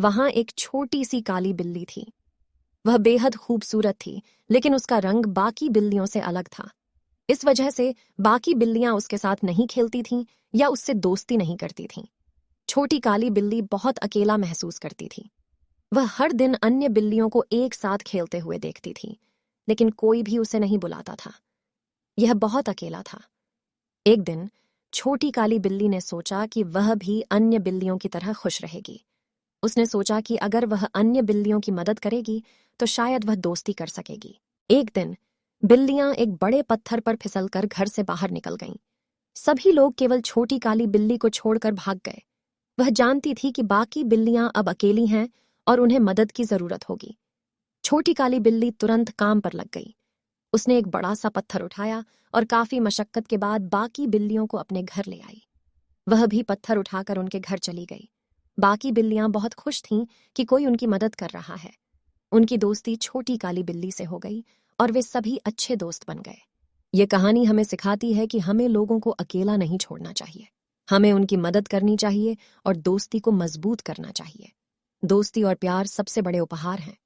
वहां एक छोटी सी काली बिल्ली थी। वह बेहद खूबसूरत थी, लेकिन उसका रंग बाकी बिल्लियों से अलग था। इस वजह से बाकी बिल्लियां उसके साथ नहीं खेलती थीं या उससे दोस्ती नहीं करती थीं। छोटी काली बिल्ली बहुत अकेला महसूस करती थी। वह हर दिन अन्य बिल्लियों को एक साथ खेलते हुए देखती थी, लेकिन कोई भी उसे नहीं बुलाता था। यह बहुत अकेला था। एक दिन छोटी काली बिल्ली ने सोचा कि वह भी अन्य बिल्लियों की तरह खुश रहेगी। उसने सोचा कि अगर वह अन्य बिल्लियों की मदद करेगी तो शायद वह दोस्ती कर सकेगी। एक दिन बिल्लियां एक बड़े पत्थर पर फिसलकर घर से बाहर निकल गईं। सभी लोग केवल छोटी काली बिल्ली को छोड़कर भाग गए। वह जानती थी कि बाकी बिल्लियां अब अकेली हैं और उन्हें मदद की जरूरत होगी। छोटी काली बिल्ली तुरंत काम पर लग गई। उसने एक बड़ा सा पत्थर उठाया और काफी मशक्कत के बाद बाकी बिल्लियों को अपने घर ले आई। वह भी पत्थर उठाकर उनके घर चली गई। बाकी बिल्लियां बहुत खुश थीं कि कोई उनकी मदद कर रहा है। उनकी दोस्ती छोटी काली बिल्ली से हो गई और वे सभी अच्छे दोस्त बन गए। ये कहानी हमें सिखाती है कि हमें लोगों को अकेला नहीं छोड़ना चाहिए। हमें उनकी मदद करनी चाहिए और दोस्ती को मजबूत करना चाहिए। दोस्ती और प्यार सबसे बड़े उपहार हैं